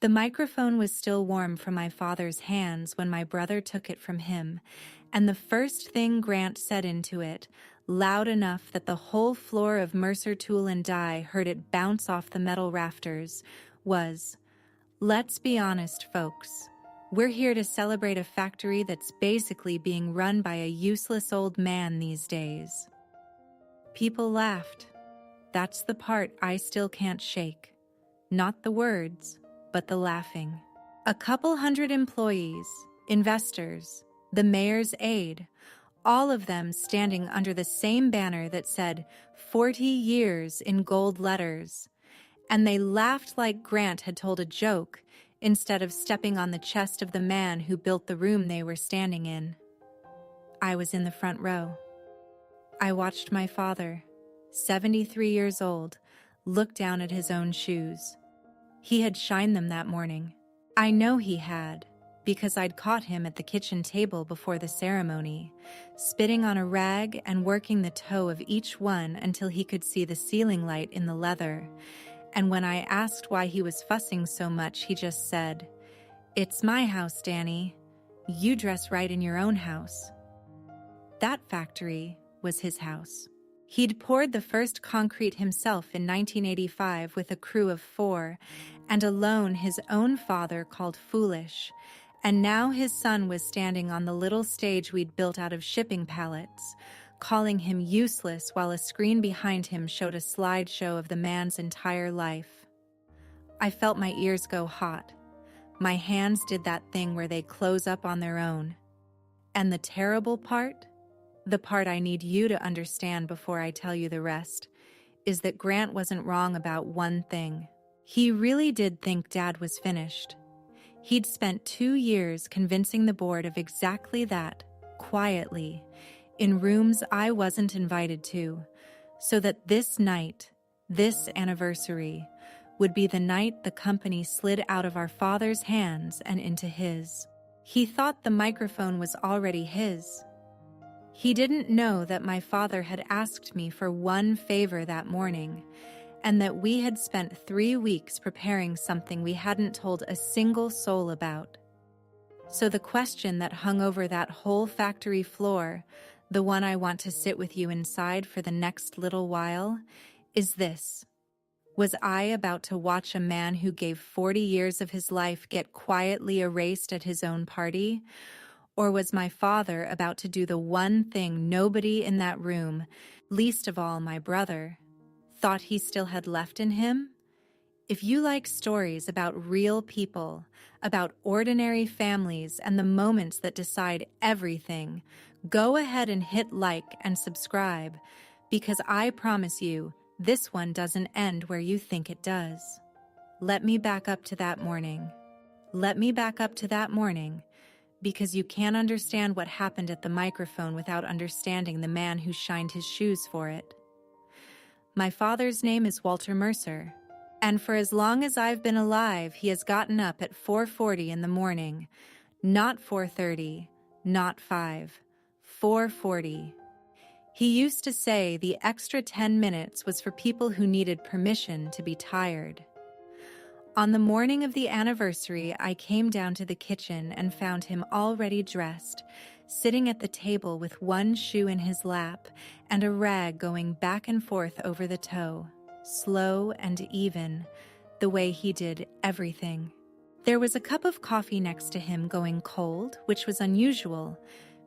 The microphone was still warm from my father's hands when my brother took it from him, and the first thing Grant said into it, loud enough that the whole floor of Mercer Tool and Die heard it bounce off the metal rafters, was, "Let's be honest, folks. We're here to celebrate a factory that's basically being run by a useless old man these days." People laughed. That's the part I still can't shake. Not the words, but the laughing. A couple hundred employees, investors, the mayor's aide, all of them standing under the same banner that said 40 years in gold letters. And they laughed like Grant had told a joke instead of stepping on the chest of the man who built the room they were standing in. I was in the front row. I watched my father, 73 years old, look down at his own shoes. He had shined them that morning. I know he had, because I'd caught him at the kitchen table before the ceremony, spitting on a rag and working the toe of each one until he could see the ceiling light in the leather. And when I asked why he was fussing so much, he just said, "It's my house, Danny. You dress right in your own house." That factory was his house. He'd poured the first concrete himself in 1985 with a crew of 4, and alone his own father called foolish, and now his son was standing on the little stage we'd built out of shipping pallets, calling him useless while a screen behind him showed a slideshow of the man's entire life. I felt my ears go hot. My hands did that thing where they close up on their own. And the terrible part, the part I need you to understand before I tell you the rest, is that Grant wasn't wrong about one thing. He really did think Dad was finished. He'd spent 2 years convincing the board of exactly that, quietly, in rooms I wasn't invited to, so that this night, this anniversary, would be the night the company slid out of our father's hands and into his. He thought the microphone was already his. He didn't know that my father had asked me for one favor that morning, and that we had spent 3 weeks preparing something we hadn't told a single soul about. So the question that hung over that whole factory floor, the one I want to sit with you inside for the next little while, is this. Was I about to watch a man who gave 40 years of his life get quietly erased at his own party? Or was my father about to do the one thing nobody in that room, least of all my brother, thought he still had left in him? If you like stories about real people, about ordinary families and the moments that decide everything, go ahead and hit like and subscribe, because I promise you, this one doesn't end where you think it does. Let me back up to that morning. Let me back up to that morning, because you can't understand what happened at the microphone without understanding the man who shined his shoes for it. My father's name is Walter Mercer, and for as long as I've been alive, he has gotten up at 4:40 in the morning, not 4:30, not 5, 4:40. He used to say the extra 10 minutes was for people who needed permission to be tired. On the morning of the anniversary, I came down to the kitchen and found him already dressed, sitting at the table with one shoe in his lap and a rag going back and forth over the toe, slow and even, the way he did everything. There was a cup of coffee next to him going cold, which was unusual,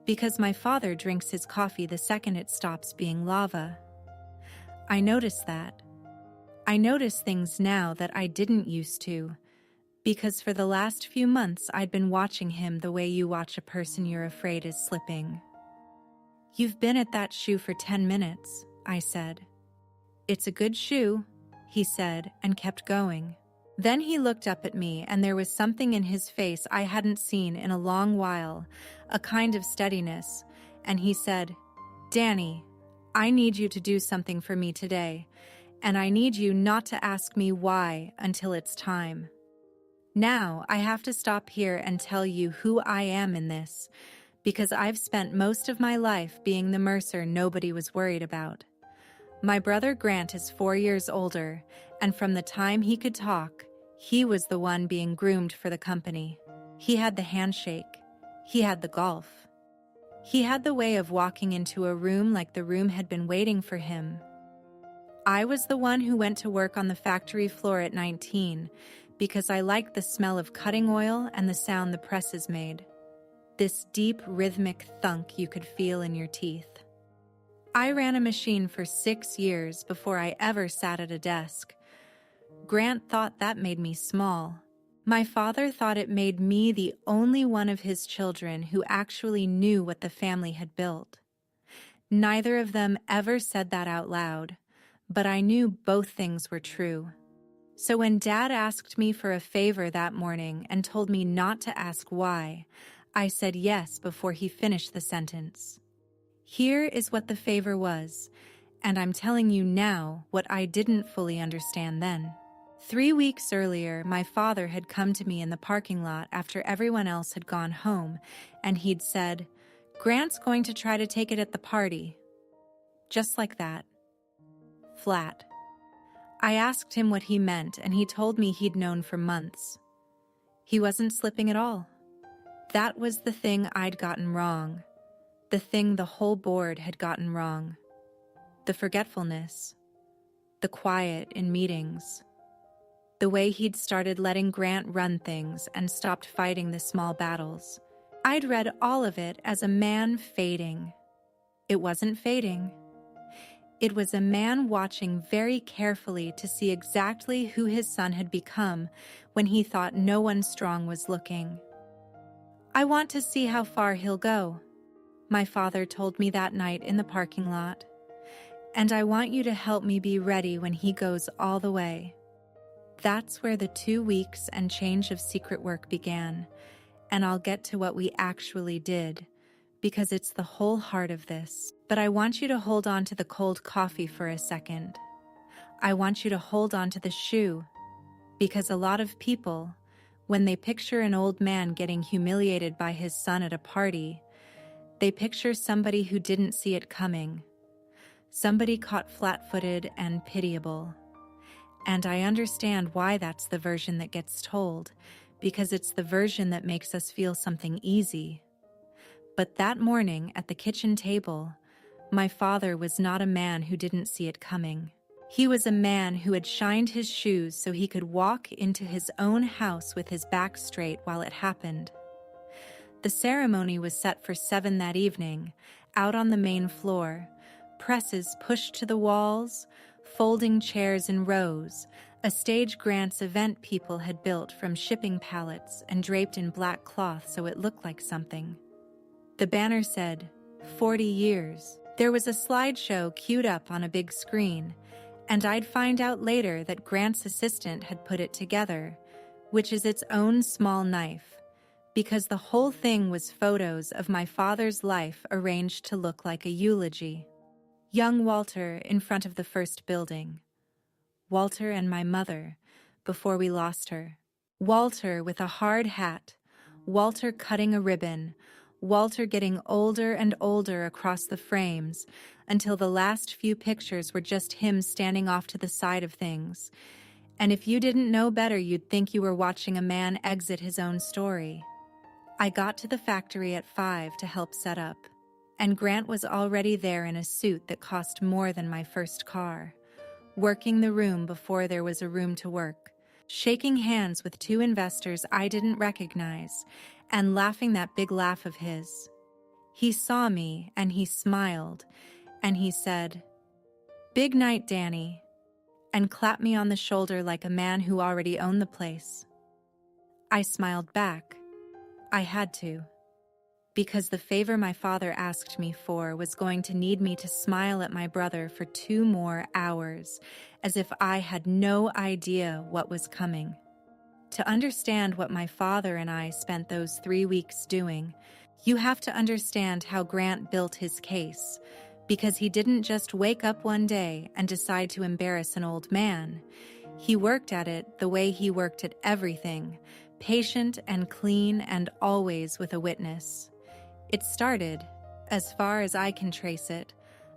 because my father drinks his coffee the second it stops being lava. I noticed that. I notice things now that I didn't used to, because for the last few months I'd been watching him the way you watch a person you're afraid is slipping. "You've been at that shoe for 10 minutes, I said. "It's a good shoe," he said, and kept going. Then he looked up at me, and there was something in his face I hadn't seen in a long while, a kind of steadiness, and he said, "Danny, I need you to do something for me today, and I need you not to ask me why until it's time. Now I have to stop here and tell you who I am in this, because I've spent most of my life being the Mercer nobody was worried about. My brother Grant is 4 years older, and from the time he could talk, He was the one being groomed for the company. He had the handshake. He had the golf. He had the way of walking into a room like the room had been waiting for him. I was the one who went to work on the factory floor at 19 because I liked the smell of cutting oil and the sound the presses made. This deep, rhythmic thunk you could feel in your teeth. I ran a machine for 6 years before I ever sat at a desk. Grant thought that made me small. My father thought it made me the only one of his children who actually knew what the family had built. Neither of them ever said that out loud, but I knew both things were true. So when Dad asked me for a favor that morning and told me not to ask why, I said yes before he finished the sentence. Here is what the favor was, and I'm telling you now what I didn't fully understand then. 3 weeks earlier, my father had come to me in the parking lot after everyone else had gone home, and he'd said, "Grant's going to try to take it at the party." Just like that. Flat. I asked him what he meant, and he told me he'd known for months. He wasn't slipping at all. That was the thing I'd gotten wrong. The thing the whole board had gotten wrong. The forgetfulness. The quiet in meetings. The way he'd started letting Grant run things and stopped fighting the small battles. I'd read all of it as a man fading. It wasn't fading. It was a man watching very carefully to see exactly who his son had become when he thought no one strong was looking. "I want to see how far he'll go," my father told me that night in the parking lot. "And I want you to help me be ready when he goes all the way." That's where the 2 weeks and change of secret work began, and I'll get to what we actually did, because it's the whole heart of this. But I want you to hold on to the cold coffee for a second. I want you to hold on to the shoe, because a lot of people, when they picture an old man getting humiliated by his son at a party, they picture somebody who didn't see it coming, somebody caught flat-footed and pitiable. And I understand why that's the version that gets told, because it's the version that makes us feel something easy. But that morning at the kitchen table, my father was not a man who didn't see it coming. He was a man who had shined his shoes so he could walk into his own house with his back straight while it happened. The ceremony was set for 7 that evening, out on the main floor, presses pushed to the walls, folding chairs in rows, a stage Grant's event people had built from shipping pallets and draped in black cloth so it looked like something. The banner said, 40 years. There was a slideshow queued up on a big screen, and I'd find out later that Grant's assistant had put it together, which is its own small knife, because the whole thing was photos of my father's life arranged to look like a eulogy. Young Walter in front of the first building. Walter and my mother, before we lost her. Walter with a hard hat. Walter cutting a ribbon. Walter getting older and older across the frames until the last few pictures were just him standing off to the side of things. And if you didn't know better, you'd think you were watching a man exit his own story. I got to the factory at 5 to help set up, and Grant was already there in a suit that cost more than my first car, working the room before there was a room to work, shaking hands with 2 investors I didn't recognize, and laughing that big laugh of his. He saw me, and he smiled, and he said, "Big night, Danny," and clapped me on the shoulder like a man who already owned the place. I smiled back. I had to. Because the favor my father asked me for was going to need me to smile at my brother for 2 more hours, as if I had no idea what was coming. To understand what my father and I spent those 3 weeks doing, you have to understand how Grant built his case, because he didn't just wake up one day and decide to embarrass an old man. He worked at it the way he worked at everything, patient and clean and always with a witness. It started, as far as I can trace it,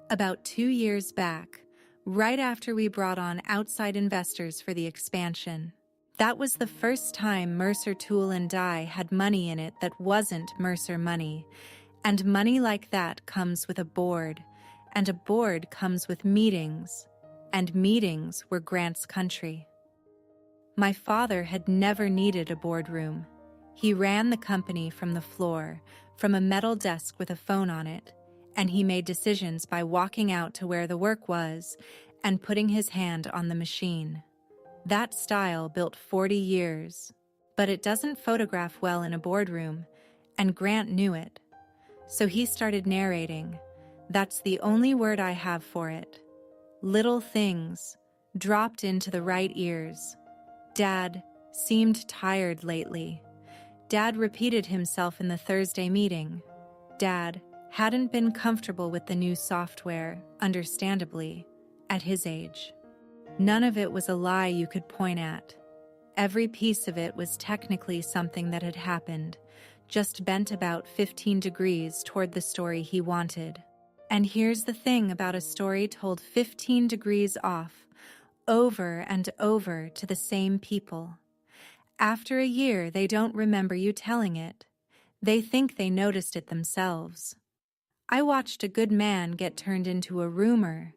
about 2 years back, right after we brought on outside investors for the expansion. That was the first time Mercer Tool and Die had money in it that wasn't Mercer money, and money like that comes with a board, and a board comes with meetings, and meetings were Grant's country. My father had never needed a boardroom. He ran the company from the floor, from a metal desk with a phone on it, and he made decisions by walking out to where the work was and putting his hand on the machine. That style built 40 years, but it doesn't photograph well in a boardroom, and Grant knew it. So he started narrating. That's the only word I have for it. Little things dropped into the right ears. Dad seemed tired lately. Dad repeated himself in the Thursday meeting. Dad hadn't been comfortable with the new software, understandably, at his age. None of it was a lie you could point at. Every piece of it was technically something that had happened, just bent about 15 degrees toward the story he wanted. And here's the thing about a story told 15 degrees off, over and over to the same people. After a year, they don't remember you telling it. They think they noticed it themselves. I watched a good man get turned into a rumor,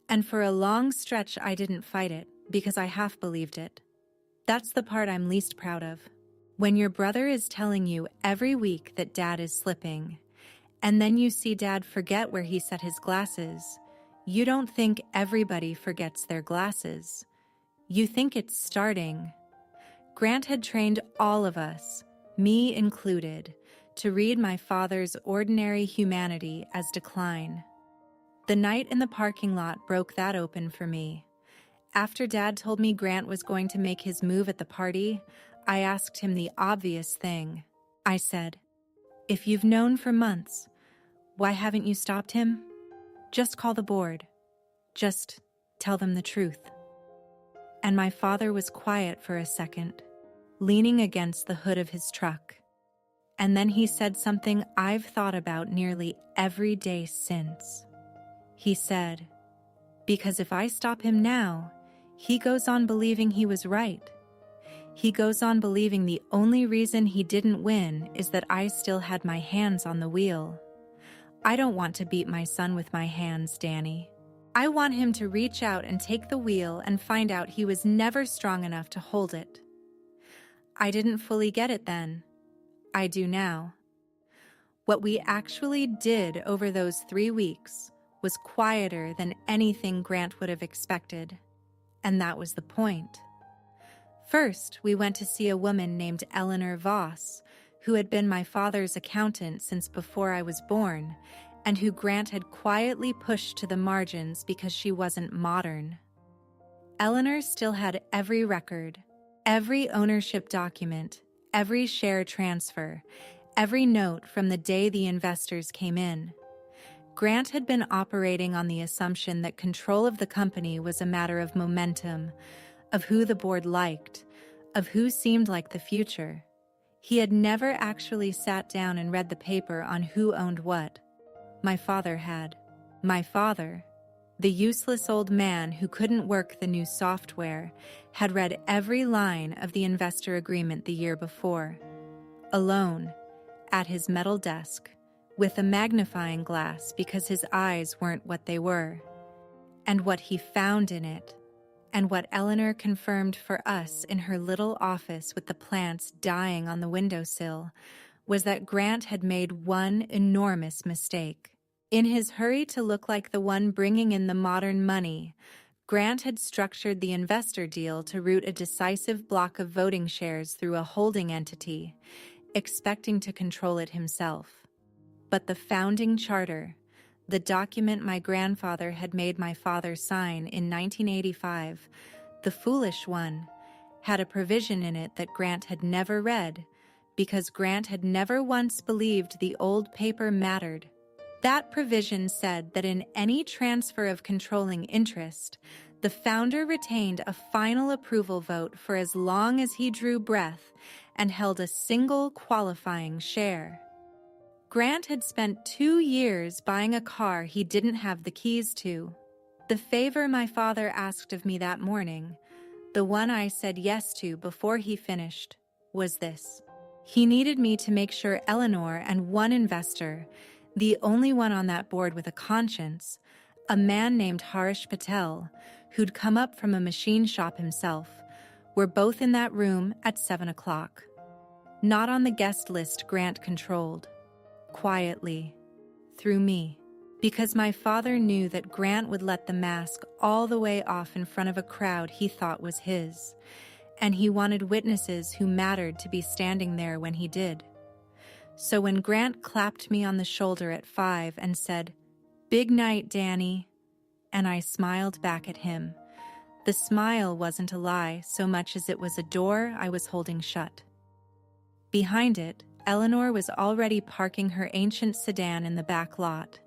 and for a long stretch I didn't fight it because I half believed it. That's the part I'm least proud of. When your brother is telling you every week that Dad is slipping, and then you see Dad forget where he set his glasses, you don't think everybody forgets their glasses. You think it's starting. Grant had trained all of us, me included, to read my father's ordinary humanity as decline. The night in the parking lot broke that open for me. After Dad told me Grant was going to make his move at the party, I asked him the obvious thing. I said, "If you've known for months, why haven't you stopped him? Just call the board. Just tell them the truth." And my father was quiet for a second, leaning against the hood of his truck. And then he said something I've thought about nearly every day since. He said, "Because if I stop him now, he goes on believing he was right. He goes on believing the only reason he didn't win is that I still had my hands on the wheel. I don't want to beat my son with my hands, Danny. I want him to reach out and take the wheel and find out he was never strong enough to hold it." I didn't fully get it then. I do now. What we actually did over those 3 weeks was quieter than anything Grant would have expected, and that was the point. First, we went to see a woman named Eleanor Voss, who had been my father's accountant since before I was born, and who Grant had quietly pushed to the margins because she wasn't modern. Eleanor still had every record, every ownership document, every share transfer, every note from the day the investors came in. Grant had been operating on the assumption that control of the company was a matter of momentum, of who the board liked, of who seemed like the future. He had never actually sat down and read the paper on who owned what. My father had. My father, the useless old man who couldn't work the new software, had read every line of the investor agreement the year before. Alone, at his metal desk, with a magnifying glass because his eyes weren't what they were. And what he found in it, and what Eleanor confirmed for us in her little office with the plants dying on the windowsill, was that Grant had made one enormous mistake. In his hurry to look like the one bringing in the modern money, Grant had structured the investor deal to route a decisive block of voting shares through a holding entity, expecting to control it himself. But the founding charter, the document my grandfather had made my father sign in 1985, the foolish one, had a provision in it that Grant had never read, because Grant had never once believed the old paper mattered. That provision said that in any transfer of controlling interest, the founder retained a final approval vote for as long as he drew breath and held a single qualifying share. Grant had spent 2 years buying a car he didn't have the keys to. The favor my father asked of me that morning, The one I said yes to before he finished was this. He needed me to make sure Eleanor and one investor, the only one on that board with a conscience, a man named Harish Patel, who'd come up from a machine shop himself, were both in that room at 7 o'clock. Not on the guest list Grant controlled. Quietly. Through me. Because my father knew that Grant would let the mask all the way off in front of a crowd he thought was his, and he wanted witnesses who mattered to be standing there when he did. So when Grant clapped me on the shoulder at 5 and said, "Big night, Danny," and I smiled back at him, the smile wasn't a lie so much as it was a door I was holding shut. Behind it, Eleanor was already parking her ancient sedan in the back lot.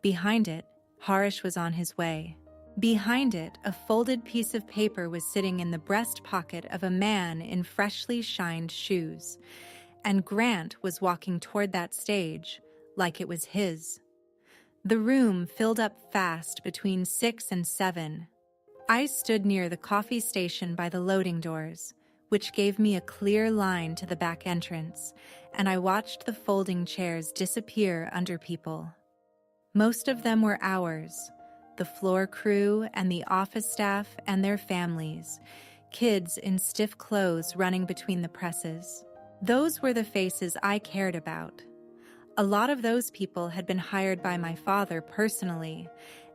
Behind it, Harish was on his way. Behind it, a folded piece of paper was sitting in the breast pocket of a man in freshly shined shoes, and Grant was walking toward that stage like it was his. The room filled up fast between 6 and 7. I stood near the coffee station by the loading doors, which gave me a clear line to the back entrance, and I watched the folding chairs disappear under people. Most of them were ours, the floor crew and the office staff and their families, kids in stiff clothes running between the presses. Those were the faces I cared about. A lot of those people had been hired by my father personally,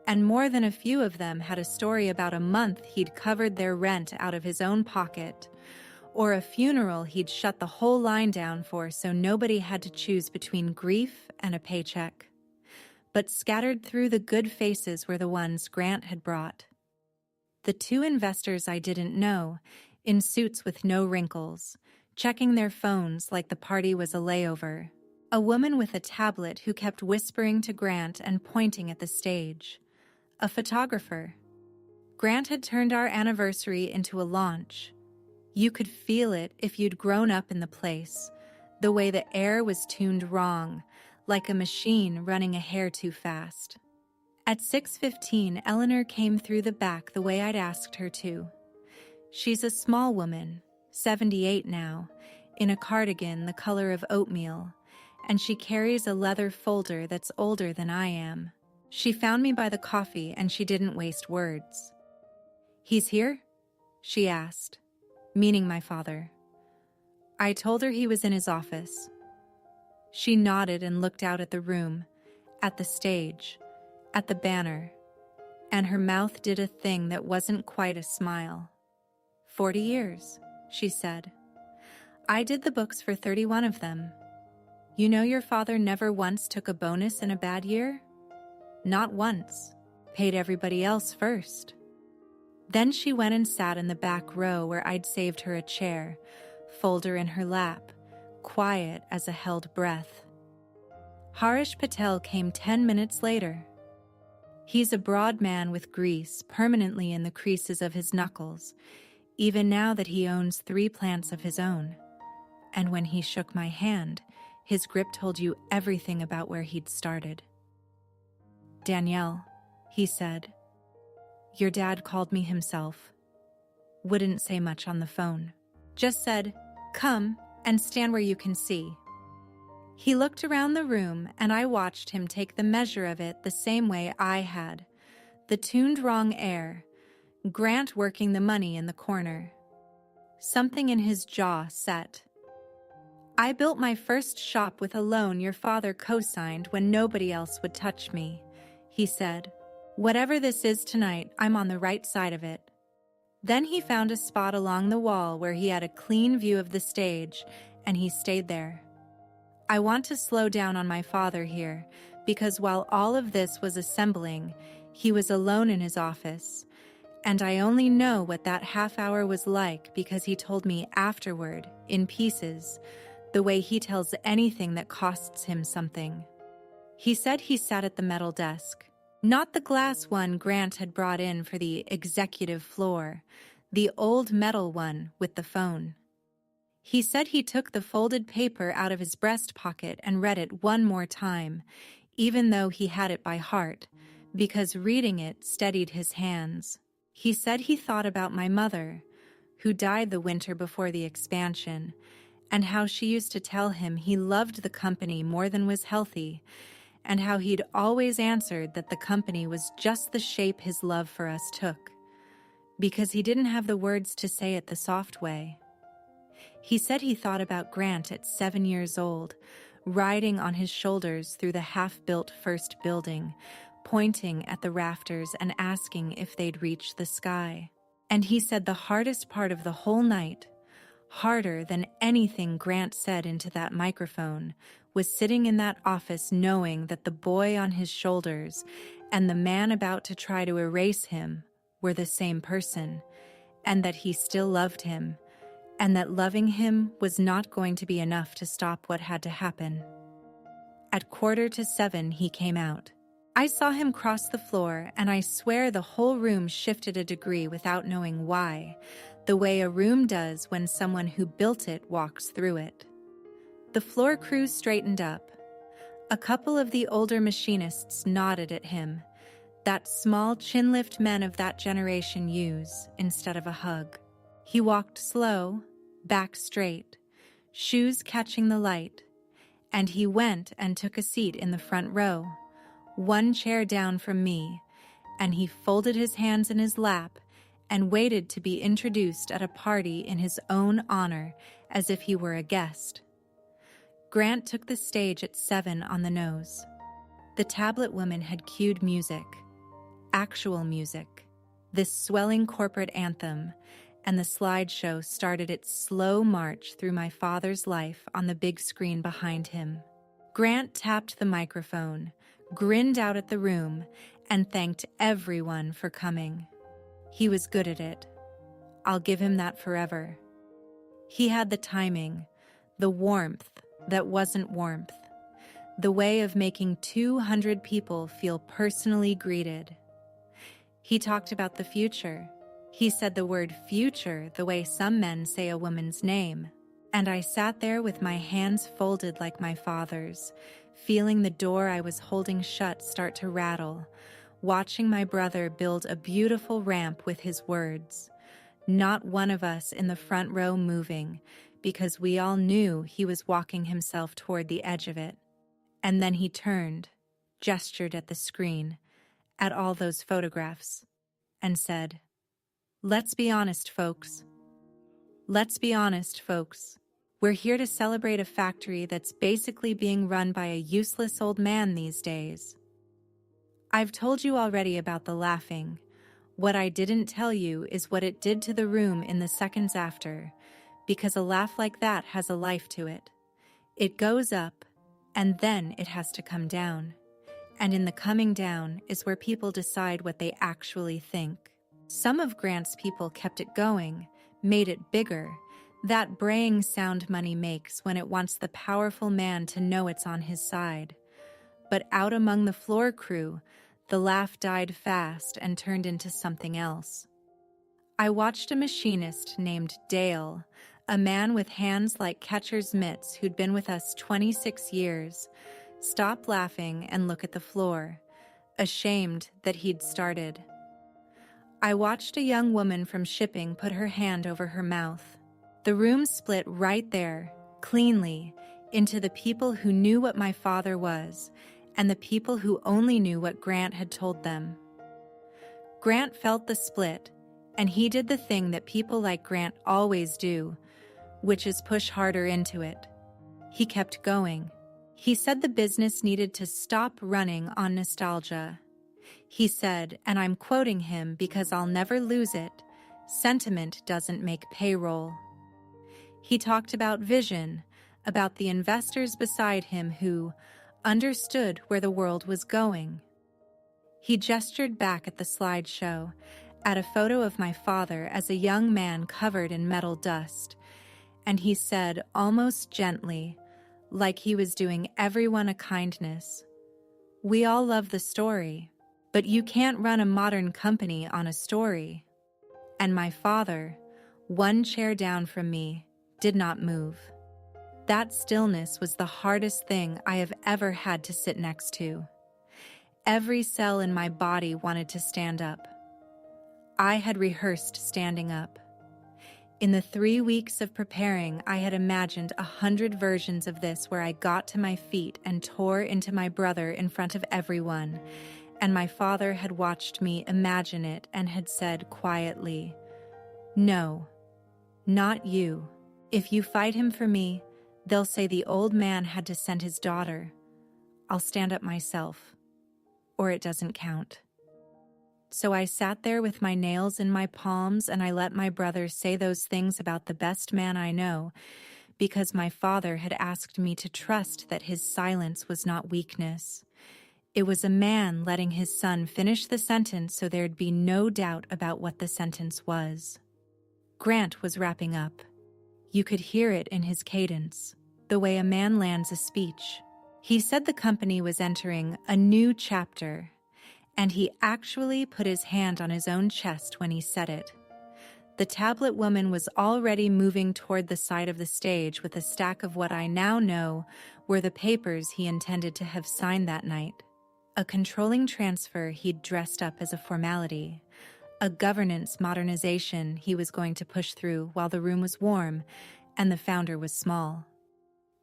and more than a few of them had a story about a month he'd covered their rent out of his own pocket, or a funeral he'd shut the whole line down for so nobody had to choose between grief and a paycheck. But scattered through the good faces were the ones Grant had brought. The 2 investors I didn't know, in suits with no wrinkles, checking their phones like the party was a layover. A woman with a tablet who kept whispering to Grant and pointing at the stage. A photographer. Grant had turned our anniversary into a launch. You could feel it if you'd grown up in the place, the way the air was tuned wrong, like a machine running a hair too fast. At 6:15, Eleanor came through the back the way I'd asked her to. She's a small woman, 78 now, in a cardigan the color of oatmeal, and she carries a leather folder that's older than I am. She found me by the coffee and she didn't waste words. "He's here?" she asked, meaning my father. I told her he was in his office. She nodded and looked out at the room, at the stage, at the banner, and her mouth did a thing that wasn't quite a smile. 40 years, she said. I did the books for 31 of them. You know your father never once took a bonus in a bad year? Not once. Paid everybody else first. Then she went and sat in the back row where I'd saved her a chair, folder in her lap, quiet as a held breath. Harish Patel came 10 minutes later. He's a broad man with grease permanently in the creases of his knuckles, even now that he owns 3 plants of his own. And when he shook my hand, his grip told you everything about where he'd started. "Danielle," he said. "Your dad called me himself. Wouldn't say much on the phone. Just said, 'Come and stand where you can see.'" He looked around the room and I watched him take the measure of it the same way I had. The tuned wrong air, Grant working the money in the corner. Something in his jaw set. "I built my first shop with a loan your father co-signed when nobody else would touch me," he said. "Whatever this is tonight, I'm on the right side of it." Then he found a spot along the wall where he had a clean view of the stage, and he stayed there. I want to slow down on my father here, because while all of this was assembling, he was alone in his office, and I only know what that half hour was like because he told me afterward, in pieces, the way he tells anything that costs him something. He said he sat at the metal desk. Not the glass one Grant had brought in for the executive floor, the old metal one with the phone. He said he took the folded paper out of his breast pocket and read it one more time, even though he had it by heart, because reading it steadied his hands. He said he thought about my mother, who died the winter before the expansion, and how she used to tell him he loved the company more than was healthy, and how he'd always answered that the company was just the shape his love for us took, because he didn't have the words to say it the soft way. He said he thought about Grant at 7 years old, riding on his shoulders through the half-built first building, pointing at the rafters and asking if they'd reach the sky. And he said the hardest part of the whole night, harder than anything Grant said into that microphone, was sitting in that office knowing that the boy on his shoulders and the man about to try to erase him were the same person, and that he still loved him, and that loving him was not going to be enough to stop what had to happen. At 6:45, he came out. I saw him cross the floor, and I swear the whole room shifted a degree without knowing why, the way a room does when someone who built it walks through it. The floor crew straightened up. A couple of the older machinists nodded at him, that small chin-lift men of that generation use instead of a hug. He walked slow, back straight, shoes catching the light, and he went and took a seat in the front row, one chair down from me, and he folded his hands in his lap and waited to be introduced at a party in his own honor as if he were a guest. Grant took the stage at 7 on the nose. The tablet woman had cued music, actual music, this swelling corporate anthem, and the slideshow started its slow march through my father's life on the big screen behind him. Grant tapped the microphone, grinned out at the room, and thanked everyone for coming. He was good at it. I'll give him that forever. He had the timing, the warmth that wasn't warmth, the way of making 200 people feel personally greeted. He talked about the future. He said the word future the way some men say a woman's name, and I sat there with my hands folded like my father's, feeling the door I was holding shut start to rattle, watching my brother build a beautiful ramp with his words, not one of us in the front row moving, because we all knew he was walking himself toward the edge of it. And then he turned, gestured at the screen, at all those photographs, and said, "Let's be honest, folks. Let's be honest, folks. We're here to celebrate a factory that's basically being run by a useless old man these days." I've told you already about the laughing. What I didn't tell you is what it did to the room in the seconds after, because a laugh like that has a life to it. It goes up, and then it has to come down. And in the coming down is where people decide what they actually think. Some of Grant's people kept it going, made it bigger, that braying sound money makes when it wants the powerful man to know it's on his side. But out among the floor crew, the laugh died fast and turned into something else. I watched a machinist named Dale, a man with hands like catcher's mitts who'd been with us 26 years, stop laughing and look at the floor, ashamed that he'd started. I watched a young woman from shipping put her hand over her mouth. The room split right there, cleanly, into the people who knew what my father was, and the people who only knew what Grant had told them. Grant felt the split, and he did the thing that people like Grant always do, which is push harder into it. He kept going. He said the business needed to stop running on nostalgia. He said, and I'm quoting him because I'll never lose it, "Sentiment doesn't make payroll." He talked about vision, about the investors beside him who understood where the world was going. He gestured back at the slideshow, at a photo of my father as a young man covered in metal dust, and he said almost gently, like he was doing everyone a kindness, "We all love the story, but you can't run a modern company on a story." And my father, one chair down from me, did not move. That stillness was the hardest thing I have ever had to sit next to. Every cell in my body wanted to stand up. I had rehearsed standing up. In the 3 weeks of preparing, I had imagined 100 versions of this where I got to my feet and tore into my brother in front of everyone, and my father had watched me imagine it and had said quietly, "No, not you. If you fight him for me, they'll say the old man had to send his daughter. I'll stand up myself, or it doesn't count." So I sat there with my nails in my palms and I let my brother say those things about the best man I know, because my father had asked me to trust that his silence was not weakness. It was a man letting his son finish the sentence so there'd be no doubt about what the sentence was. Grant was wrapping up. You could hear it in his cadence, the way a man lands a speech. He said the company was entering a new chapter, and he actually put his hand on his own chest when he said it. The tablet woman was already moving toward the side of the stage with a stack of what I now know were the papers he intended to have signed that night. A controlling transfer he'd dressed up as a formality, a governance modernization he was going to push through while the room was warm and the founder was small.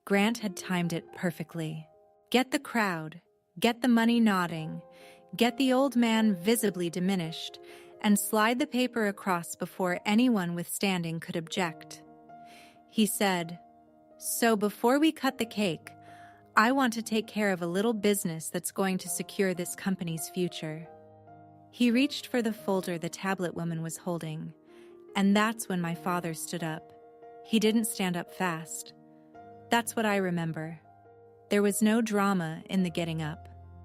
Grant had timed it perfectly. Get the crowd, get the money nodding, get the old man visibly diminished, and slide the paper across before anyone withstanding could object. He said, "So before we cut the cake, I want to take care of a little business that's going to secure this company's future." He reached for the folder the tablet woman was holding, and that's when my father stood up. He didn't stand up fast. That's what I remember. There was no drama in the getting up.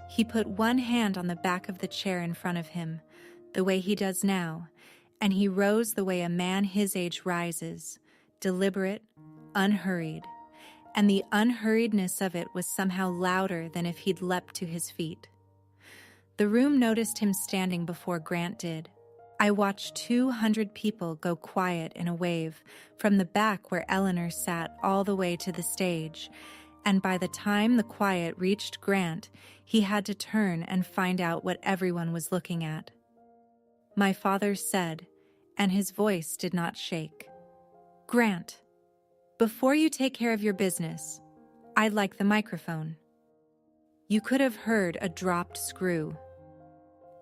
He put one hand on the back of the chair in front of him, the way he does now, and he rose the way a man his age rises, deliberate, unhurried, and the unhurriedness of it was somehow louder than if he'd leapt to his feet. The room noticed him standing before Grant did. I watched 200 people go quiet in a wave from the back where Eleanor sat all the way to the stage, and by the time the quiet reached Grant, he had to turn and find out what everyone was looking at. My father said, and his voice did not shake, "Grant, before you take care of your business, I'd like the microphone." You could have heard a dropped screw.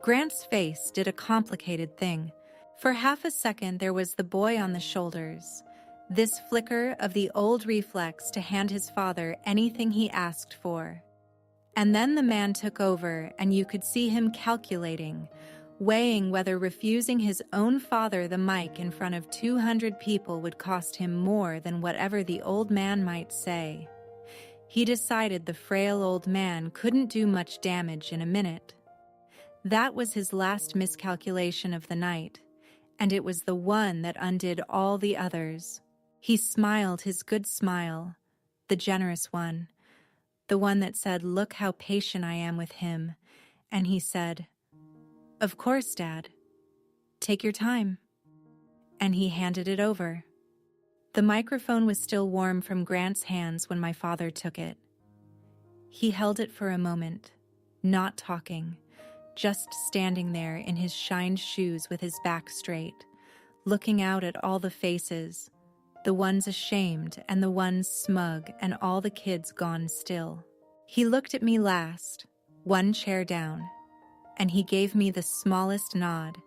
Grant's face did a complicated thing. For half a second there was the boy on the shoulders, this flicker of the old reflex to hand his father anything he asked for. And then the man took over, and you could see him calculating, weighing whether refusing his own father the mic in front of 200 people would cost him more than whatever the old man might say. He decided the frail old man couldn't do much damage in a minute. That was his last miscalculation of the night, and it was the one that undid all the others. He smiled his good smile, the generous one, the one that said, "Look how patient I am with him," and he said, "Of course, Dad. Take your time." And he handed it over. The microphone was still warm from Grant's hands when my father took it. He held it for a moment, not talking, just standing there in his shined shoes with his back straight, looking out at all the faces, the ones ashamed and the ones smug and all the kids gone still. He looked at me last, one chair down, and he gave me the smallest nod,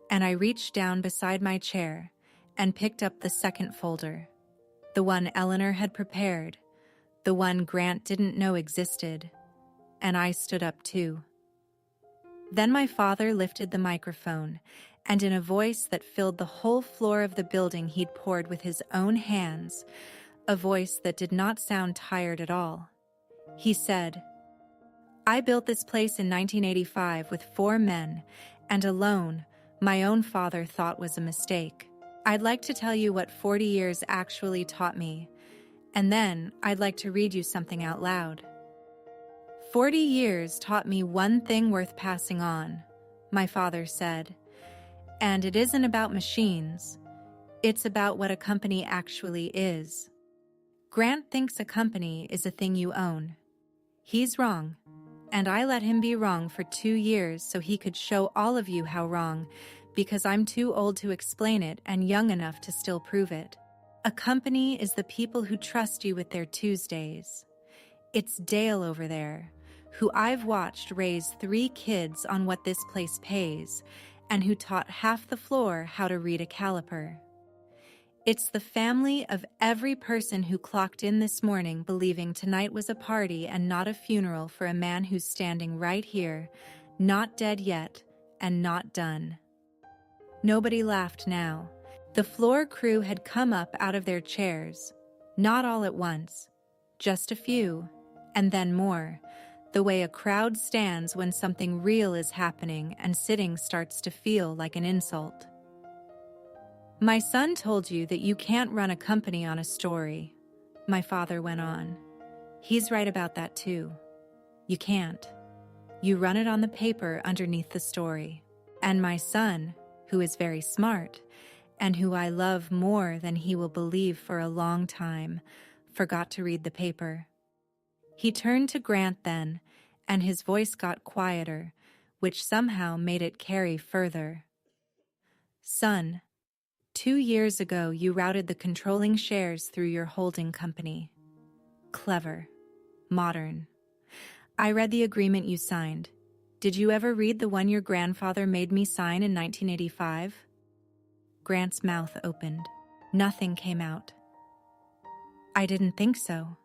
and I reached down beside my chair and picked up the second folder, the one Eleanor had prepared, the one Grant didn't know existed, and I stood up too. Then my father lifted the microphone, and in a voice that filled the whole floor of the building he'd poured with his own hands, a voice that did not sound tired at all, he said, "I built this place in 1985 with 4 men, and alone, my own father thought was a mistake. I'd like to tell you what 40 years actually taught me, and then I'd like to read you something out loud. 40 years taught me one thing worth passing on," my father said, "and it isn't about machines. It's about what a company actually is. Grant thinks a company is a thing you own. He's wrong, and I let him be wrong for 2 years so he could show all of you how wrong, because I'm too old to explain it and young enough to still prove it. A company is the people who trust you with their Tuesdays. It's Dale over there, who I've watched raise 3 kids on what this place pays, and who taught half the floor how to read a caliper. It's the family of every person who clocked in this morning believing tonight was a party and not a funeral for a man who's standing right here, not dead yet, and not done. Nobody laughed now. The floor crew had come up out of their chairs, not all at once, just a few, and then more, the way a crowd stands when something real is happening and sitting starts to feel like an insult. My son told you that you can't run a company on a story, my father went on. He's right about that too. You can't. You run it on the paper underneath the story. And my son, who is very smart, and who I love more than he will believe for a long time, forgot to read the paper. He turned to Grant then, and his voice got quieter, which somehow made it carry further. Son, 2 years ago you routed the controlling shares through your holding company. Clever. Modern. I read the agreement you signed. Did you ever read the one your grandfather made me sign in 1985? Grant's mouth opened. Nothing came out. I didn't think so,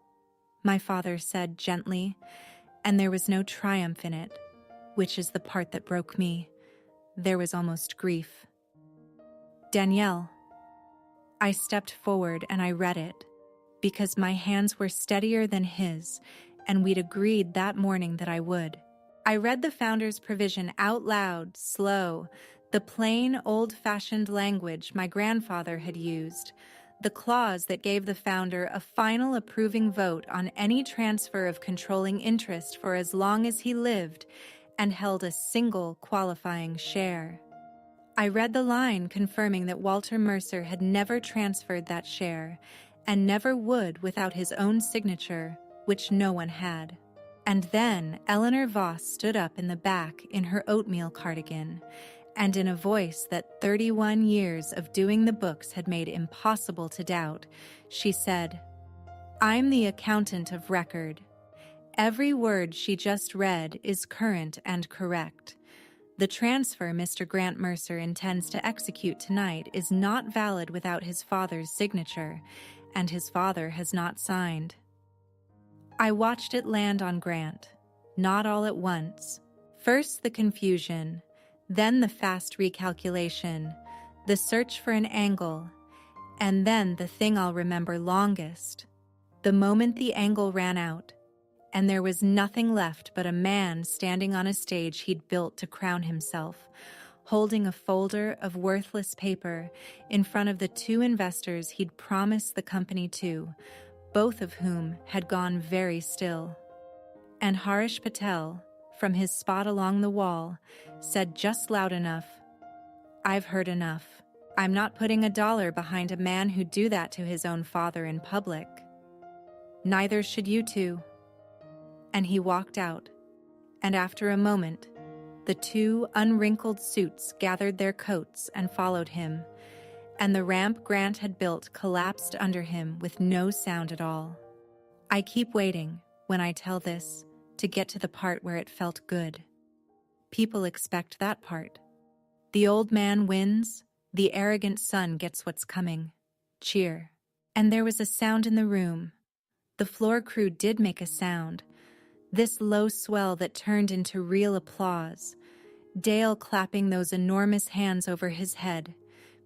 my father said gently, and there was no triumph in it, which is the part that broke me. There was almost grief. Danielle. I stepped forward and I read it, because my hands were steadier than his, and we'd agreed that morning that I would. I read the founder's provision out loud, slow, the plain, old-fashioned language my grandfather had used, the clause that gave the founder a final approving vote on any transfer of controlling interest for as long as he lived and held a single qualifying share. I read the line confirming that Walter Mercer had never transferred that share and never would without his own signature, which no one had. And then Eleanor Voss stood up in the back in her oatmeal cardigan, and in a voice that 31 years of doing the books had made impossible to doubt, she said, I'm the accountant of record. Every word she just read is current and correct. The transfer Mr. Grant Mercer intends to execute tonight is not valid without his father's signature, and his father has not signed. I watched it land on Grant, not all at once. First the confusion, then the fast recalculation, the search for an angle, and then the thing I'll remember longest, the moment the angle ran out, and there was nothing left but a man standing on a stage he'd built to crown himself, holding a folder of worthless paper in front of the 2 investors he'd promised the company to, both of whom had gone very still. And Harish Patel, from his spot along the wall, said just loud enough, I've heard enough. I'm not putting $1 behind a man who'd do that to his own father in public. Neither should you two. And he walked out, and after a moment, the 2 unwrinkled suits gathered their coats and followed him, and the ramp Grant had built collapsed under him with no sound at all. I keep waiting, when I tell this, to get to the part where it felt good. People expect that part. The old man wins, the arrogant son gets what's coming. Cheer. And there was a sound in the room. The floor crew did make a sound, this low swell that turned into real applause. Dale clapping those enormous hands over his head,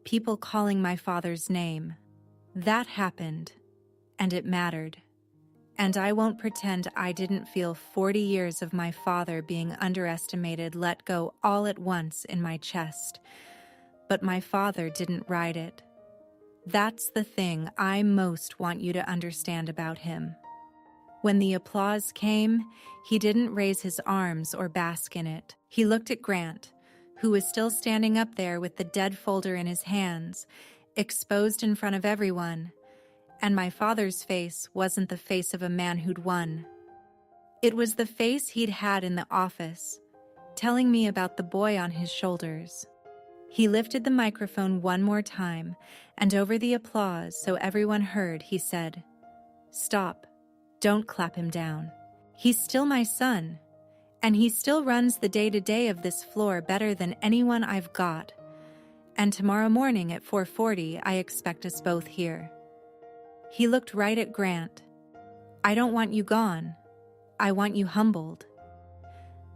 people calling my father's name. That happened, and it mattered. And I won't pretend I didn't feel 40 years of my father being underestimated let go all at once in my chest. But my father didn't ride it. That's the thing I most want you to understand about him. When the applause came, he didn't raise his arms or bask in it. He looked at Grant, who was still standing up there with the dead folder in his hands, exposed in front of everyone, and my father's face wasn't the face of a man who'd won. It was the face he'd had in the office, telling me about the boy on his shoulders. He lifted the microphone one more time, and over the applause, so everyone heard, he said, "Stop. Don't clap him down. He's still my son, and he still runs the day-to-day of this floor better than anyone I've got. And tomorrow morning at 4:40, I expect us both here." He looked right at Grant. "I don't want you gone. I want you humbled.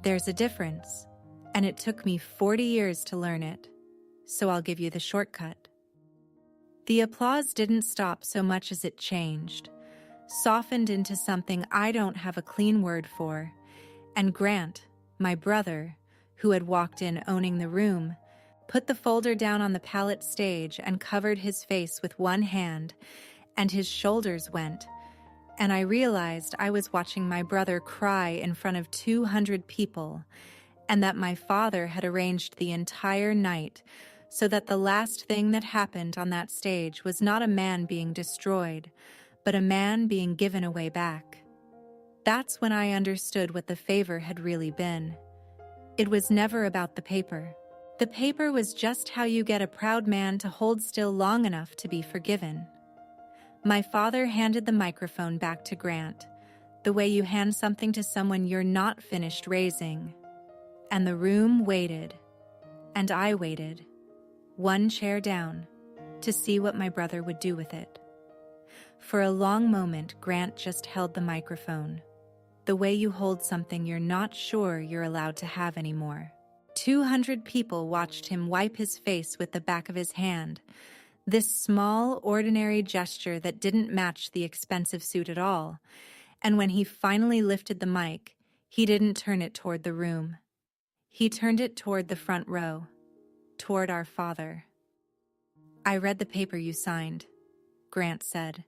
There's a difference, and it took me 40 years to learn it, so I'll give you the shortcut." The applause didn't stop so much as it changed, softened into something I don't have a clean word for, and Grant, my brother, who had walked in owning the room, put the folder down on the pallet stage and covered his face with one hand, and his shoulders went, and I realized I was watching my brother cry in front of 200 people, and that my father had arranged the entire night so that the last thing that happened on that stage was not a man being destroyed, but a man being given away back. That's when I understood what the favor had really been. It was never about the paper. The paper was just how you get a proud man to hold still long enough to be forgiven. My father handed the microphone back to Grant, the way you hand something to someone you're not finished raising. And the room waited, and I waited, one chair down, to see what my brother would do with it. For a long moment, Grant just held the microphone, the way you hold something you're not sure you're allowed to have anymore. 200 people watched him wipe his face with the back of his hand, this small, ordinary gesture that didn't match the expensive suit at all, and when he finally lifted the mic, he didn't turn it toward the room. He turned it toward the front row, toward our father. "I read the paper you signed," Grant said,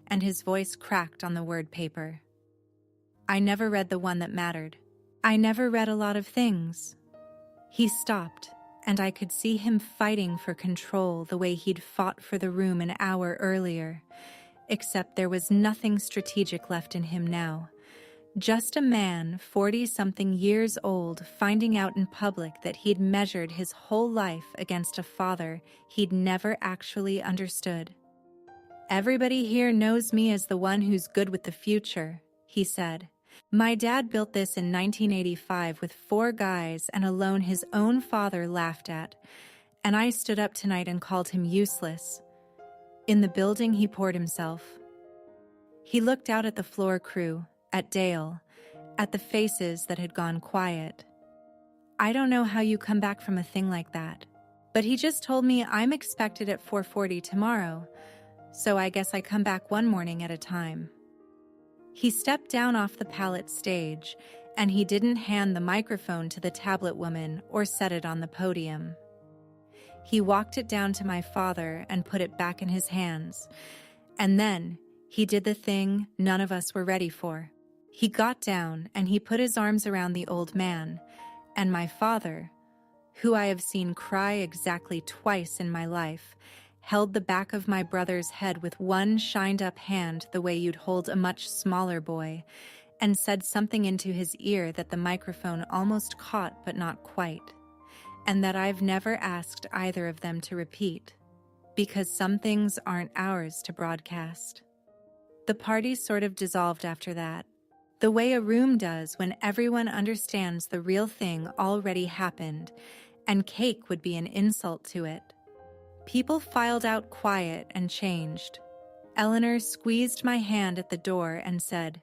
and his voice cracked on the word paper. "I never read the one that mattered. I never read a lot of things." He stopped, and I could see him fighting for control the way he'd fought for the room an hour earlier, except there was nothing strategic left in him now. Just a man 40-something years old finding out in public that he'd measured his whole life against a father he'd never actually understood. "Everybody here knows me as the one who's good with the future," he said. "My dad built this in 1985 with 4 guys and a loan his own father laughed at, and I stood up tonight and called him useless. In the building he poured himself." He looked out at the floor crew, at Dale, at the faces that had gone quiet. "I don't know how you come back from a thing like that, but he just told me I'm expected at 4:40 tomorrow, so I guess I come back one morning at a time." He stepped down off the pallet stage, and he didn't hand the microphone to the tablet woman or set it on the podium. He walked it down to my father and put it back in his hands, and then he did the thing none of us were ready for. He got down and he put his arms around the old man, and my father, who I have seen cry exactly twice in my life, held the back of my brother's head with one shined-up hand the way you'd hold a much smaller boy, and said something into his ear that the microphone almost caught but not quite, and that I've never asked either of them to repeat, because some things aren't ours to broadcast. The party sort of dissolved after that, the way a room does when everyone understands the real thing already happened, and cake would be an insult to it. People filed out quiet and changed. Eleanor squeezed my hand at the door and said,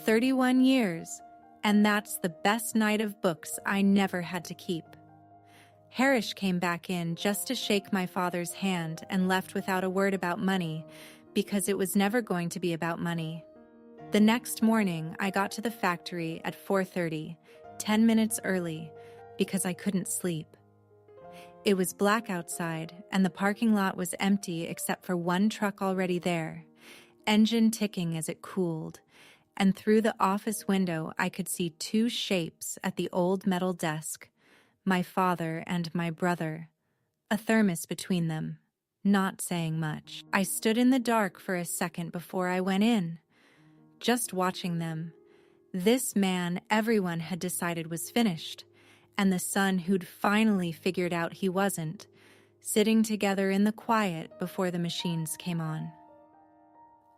31 years, and that's the best night of books I never had to keep." Harish came back in just to shake my father's hand and left without a word about money, because it was never going to be about money. The next morning, I got to the factory at 4:30, 10 minutes early, because I couldn't sleep. It was black outside, and the parking lot was empty except for one truck already there, engine ticking as it cooled, and through the office window I could see 2 shapes at the old metal desk, my father and my brother, a thermos between them, not saying much. I stood in the dark for a second before I went in, just watching them. This man everyone had decided was finished, and the son who'd finally figured out he wasn't, sitting together in the quiet before the machines came on.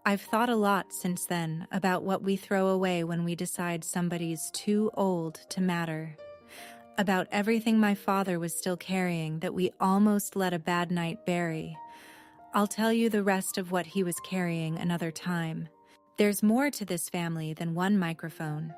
I've thought a lot since then about what we throw away when we decide somebody's too old to matter, about everything my father was still carrying that we almost let a bad night bury. I'll tell you the rest of what he was carrying another time. There's more to this family than one microphone.